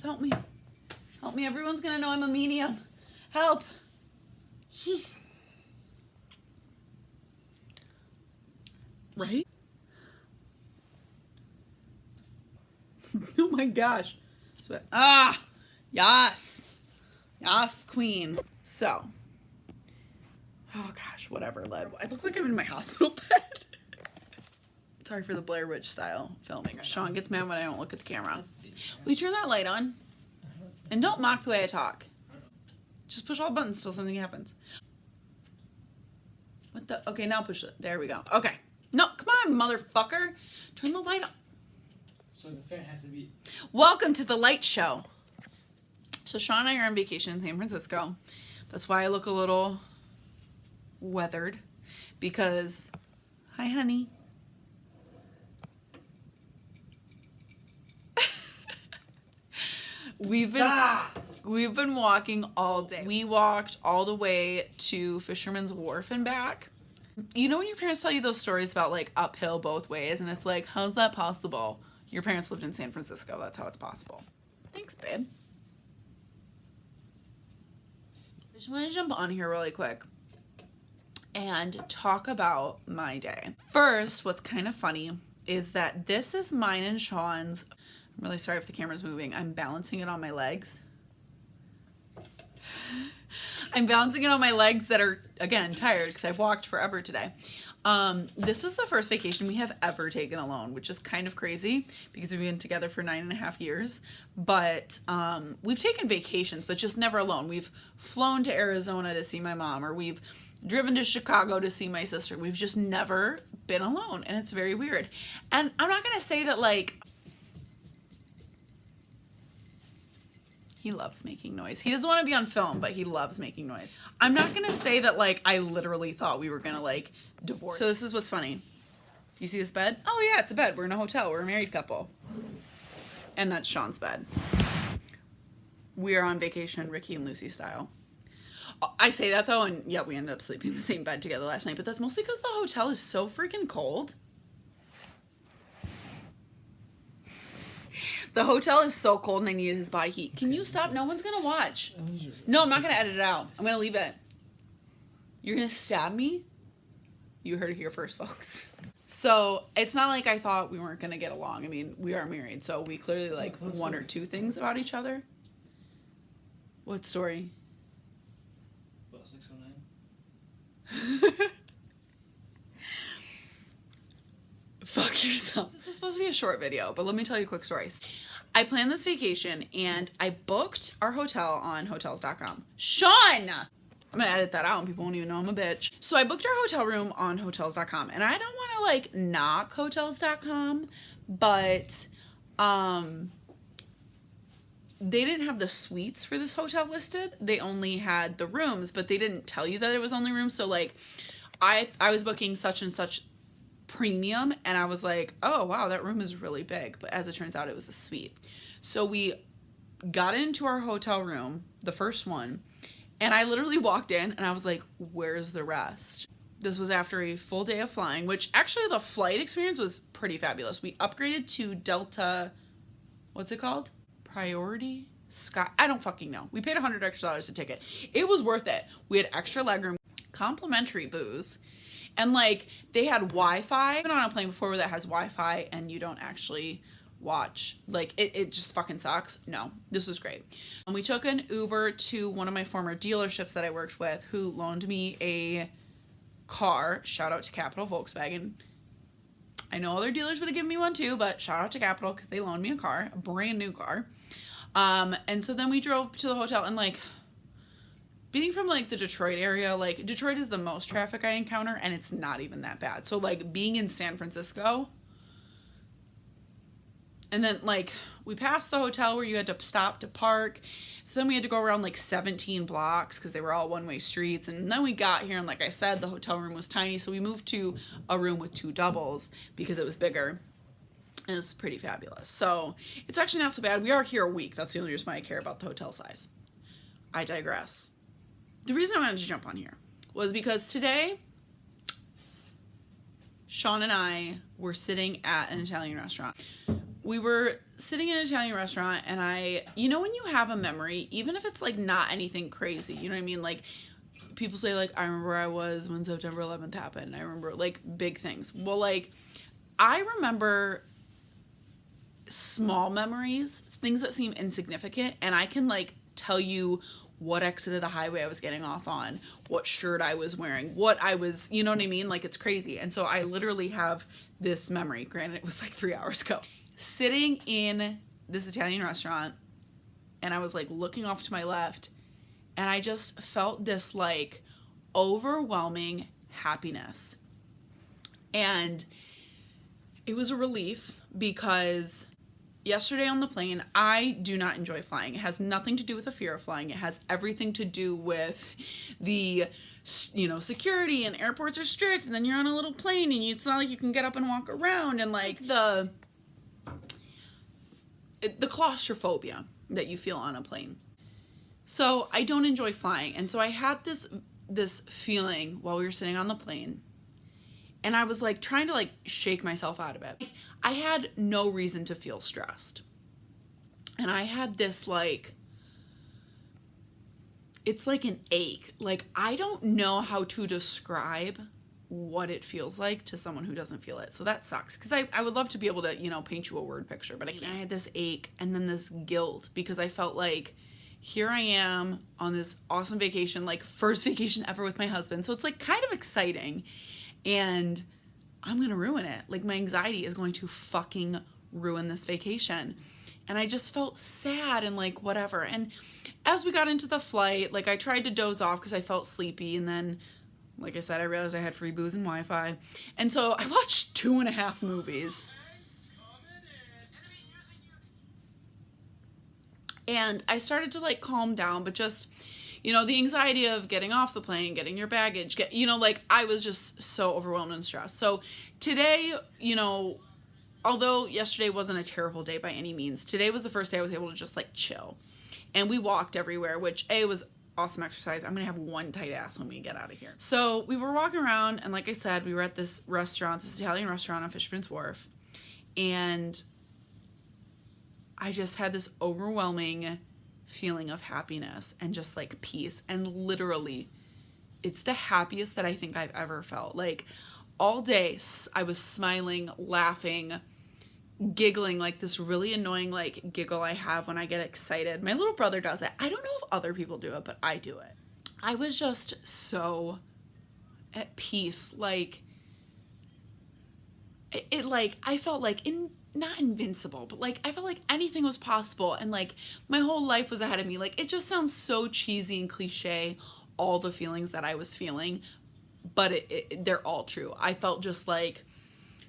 help me. Help me. Everyone's gonna know I'm a medium. Help. Right? Oh my gosh. Yes. Yes, queen. So. Oh gosh, whatever, Lib. I look like I'm in my hospital bed. Sorry for the Blair Witch style filming. Shawn gets mad when I don't look at the camera. Will you turn that light on? And don't mock the way I talk. Just push all buttons till something happens. What the? Okay, now push it. There we go. Okay. No, come on, motherfucker. Turn the light on. So the fan has to be... Welcome to the light show. So Shawn and I are on vacation in San Francisco. That's why I look a little weathered. Because, hi honey. We've been walking all day. We walked all the way to Fisherman's Wharf and back. You know when your parents tell you those stories about like uphill both ways and it's like, how's that possible? Your parents lived in San Francisco. That's how it's possible. Thanks, babe. I just want to jump on here really quick and talk about my day. First, what's kind of funny is that this is mine and Shawn's. I'm really sorry if the camera's moving. I'm balancing it on my legs. I'm balancing it on my legs that are, again, tired because I've walked forever today. This is the first vacation we have ever taken alone, which is kind of crazy because we've been together for 9.5 years. But we've taken vacations, but just never alone. We've flown to Arizona to see my mom, or we've driven to Chicago to see my sister. We've just never been alone, and it's very weird. And I'm not going to say that, like... He loves making noise. He doesn't want to be on film, but he loves making noise. I'm not going to say that, like, I literally thought we were going to, like, divorce. So this is what's funny. You see this bed? Oh, yeah, it's a bed. We're in a hotel. We're a married couple. And that's Shawn's bed. We are on vacation, Ricky and Lucy style. I say that, though, and, yeah, we ended up sleeping in the same bed together last night, but that's mostly because the hotel is so freaking cold. The hotel is so cold and I needed his body heat. Can you stop? No one's going to watch. No, I'm not going to edit it out. I'm going to leave it. You're going to stab me? You heard it here first, folks. So it's not like I thought we weren't going to get along. I mean, we are married, so we clearly like one or two things about each other. What story? About 609. Fuck yourself. This was supposed to be a short video, but let me tell you a quick story. I planned this vacation and I booked our hotel on Hotels.com. Shawn! I'm gonna edit that out and people won't even know I'm a bitch. So I booked our hotel room on Hotels.com, and I don't want to like knock Hotels.com, but they didn't have the suites for this hotel listed. They only had the rooms, but they didn't tell you that it was only rooms. So like I was booking such and such premium, and I was like, oh wow, that room is really big, but as it turns out it was a suite. So we got into our hotel room, the first one, and I literally walked in and I was like, where's the rest? This was after a full day of flying, which actually the flight experience was pretty fabulous. We upgraded to Delta, what's it called? Priority? Sky? I don't fucking know. We paid $100 extra a ticket. It was worth it. We had extra legroom, complimentary booze, and like they had Wi-Fi. I've been on a plane before that has Wi-Fi and you don't actually watch. Like it just fucking sucks. No, this was great. And we took an Uber to one of my former dealerships that I worked with, who loaned me a car. Shout out to Capital Volkswagen. I know other dealers would have given me one too, but shout out to Capital because they loaned me a car, a brand new car. And so then we drove to the hotel, and like being from like the Detroit area, like Detroit is the most traffic I encounter, and it's not even that bad. So like being in San Francisco, and then like we passed the hotel where you had to stop to park. So then we had to go around like 17 blocks because they were all one-way streets. And then we got here, and like I said, the hotel room was tiny. So we moved to a room with 2 doubles because it was bigger. And it was pretty fabulous. So it's actually not so bad. We are here a week. That's the only reason why I care about the hotel size. I digress. The reason I wanted to jump on here was because today, Shawn and I were sitting at an Italian restaurant. We were sitting in an Italian restaurant, and you know when you have a memory, even if it's like not anything crazy, you know what I mean? Like people say like, I remember where I was when September 11th happened. I remember like big things. Well, like I remember small memories, things that seem insignificant, and I can like tell you what exit of the highway I was getting off on, what shirt I was wearing, what I was, you know what I mean? Like it's crazy. And so I literally have this memory. Granted, it was like 3 hours ago. Sitting in this Italian restaurant, and I was like looking off to my left, and I just felt this like overwhelming happiness. And it was a relief because yesterday on the plane, I do not enjoy flying. It has nothing to do with the fear of flying. It has everything to do with the, you know, security, and airports are strict, and then you're on a little plane and it's not like you can get up and walk around, and like the claustrophobia that you feel on a plane. So I don't enjoy flying. And so I had this feeling while we were sitting on the plane, and I was like trying to like shake myself out of it. I had no reason to feel stressed. And I had this like, it's like an ache. Like I don't know how to describe what it feels like to someone who doesn't feel it. So that sucks, because I would love to be able to, you know, paint you a word picture, but I can't. I had this ache and then this guilt, because I felt like here I am on this awesome vacation, like first vacation ever with my husband. So it's like kind of exciting, and I'm going to ruin it. Like my anxiety is going to fucking ruin this vacation. And I just felt sad and like whatever. And as we got into the flight, like I tried to doze off because I felt sleepy. And then, like I said, I realized I had free booze and Wi-Fi. And so I watched 2.5 movies. And I started to like calm down, but just, you know, the anxiety of getting off the plane, getting your baggage, like I was just so overwhelmed and stressed. So today, you know, although yesterday wasn't a terrible day by any means, today was the first day I was able to just like chill. And we walked everywhere, which was awesome exercise. I'm gonna have one tight ass when we get out of here. So we were walking around, and like I said, we were at this restaurant, this Italian restaurant on Fisherman's Wharf, and I just had this overwhelming feeling of happiness and just like peace. And literally, it's the happiest that I think I've ever felt. Like all day I was smiling, laughing, giggling, like this really annoying like giggle I have when I get excited. My little brother does it. I don't know if other people do it, but I do it. I was just so at peace. Like it like I felt like not invincible, but like I felt like anything was possible, and like my whole life was ahead of me. Like it just sounds so cheesy and cliche, all the feelings that I was feeling, but they're all true. I felt just like,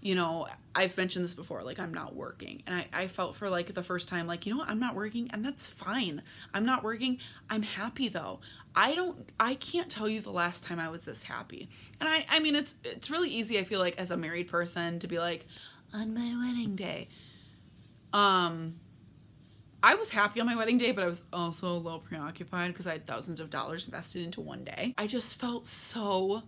you know, I've mentioned this before, like I'm not working, and I felt for like the first time like, you know what, I'm not working, and that's fine. I'm not working. I'm happy though. I can't tell you the last time I was this happy. And I mean it's really easy, I feel like, as a married person to be like, on my wedding day. I was happy on my wedding day, but I was also a little preoccupied because I had thousands of dollars invested into one day. I just felt so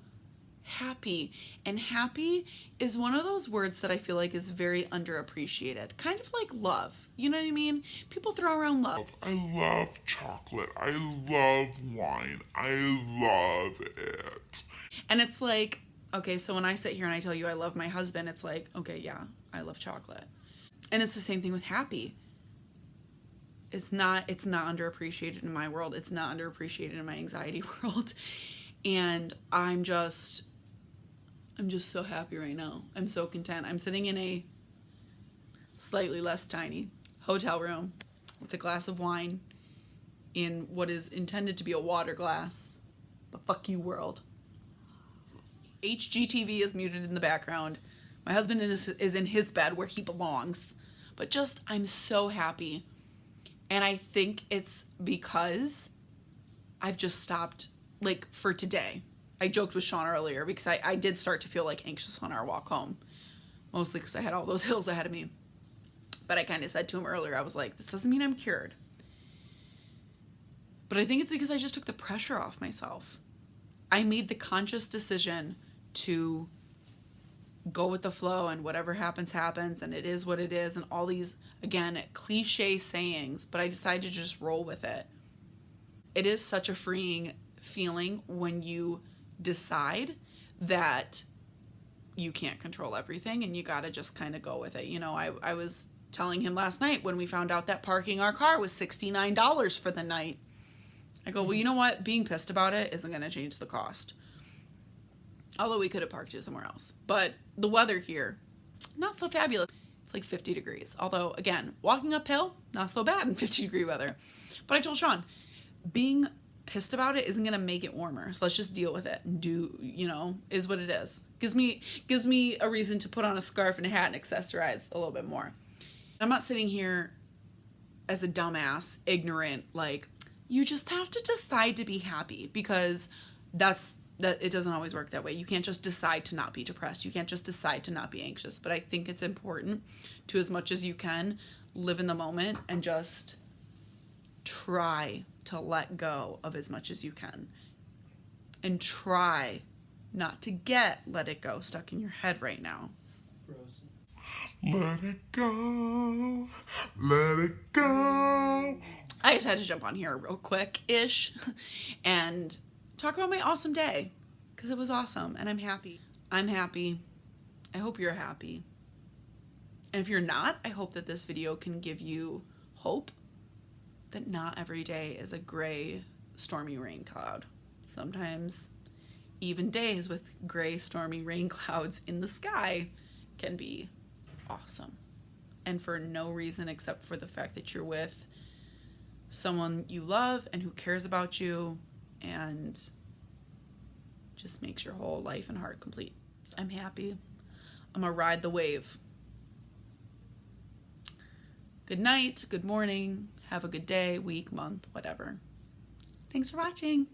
happy. And happy is one of those words that I feel like is very underappreciated. Kind of like love. You know what I mean? People throw around love. I love chocolate. I love wine. I love it. And it's like, okay, so when I sit here and I tell you I love my husband, it's like, okay, yeah, I love chocolate. And it's the same thing with happy. It's not underappreciated in my world. It's not underappreciated in my anxiety world. And I'm just so happy right now. I'm so content. I'm sitting in a slightly less tiny hotel room with a glass of wine in what is intended to be a water glass. But fuck you, world. HGTV is muted in the background. My husband is in his bed where he belongs. But just, I'm so happy. And I think it's because I've just stopped, like, for today. I joked with Shawn earlier because I did start to feel, like, anxious on our walk home. Mostly because I had all those hills ahead of me. But I kind of said to him earlier, I was like, this doesn't mean I'm cured. But I think it's because I just took the pressure off myself. I made the conscious decision to go with the flow and whatever happens, happens, and it is what it is, and all these, again, cliche sayings, but I decided to just roll with it. It is such a freeing feeling when you decide that you can't control everything and you gotta just kind of go with it. You know, I was telling him last night when we found out that parking our car was $69 for the night. I go, well, you know what? Being pissed about it isn't going to change the cost. Although we could have parked it somewhere else. But the weather here, not so fabulous. It's like 50 degrees. Although, again, walking uphill, not so bad in 50-degree weather. But I told Shawn, being pissed about it isn't going to make it warmer. So let's just deal with it and do, you know, is what it is. Gives me a reason to put on a scarf and a hat and accessorize a little bit more. I'm not sitting here as a dumbass, ignorant, like, you just have to decide to be happy, because that it doesn't always work that way. You can't just decide to not be depressed. You can't just decide to not be anxious. But I think it's important to, as much as you can, live in the moment and just try to let go of as much as you can. And try not to let it go stuck in your head right now. Frozen. Let it go. Let it go. I just had to jump on here real quick-ish and talk about my awesome day, because it was awesome and I'm happy. I'm happy. I hope you're happy. And if you're not, I hope that this video can give you hope that not every day is a gray, stormy rain cloud. Sometimes even days with gray, stormy rain clouds in the sky can be awesome. And for no reason except for the fact that you're with someone you love and who cares about you and just makes your whole life and heart complete. I'm happy. I'm gonna ride the wave. Good night, good morning, have a good day, week, month, whatever. Thanks for watching.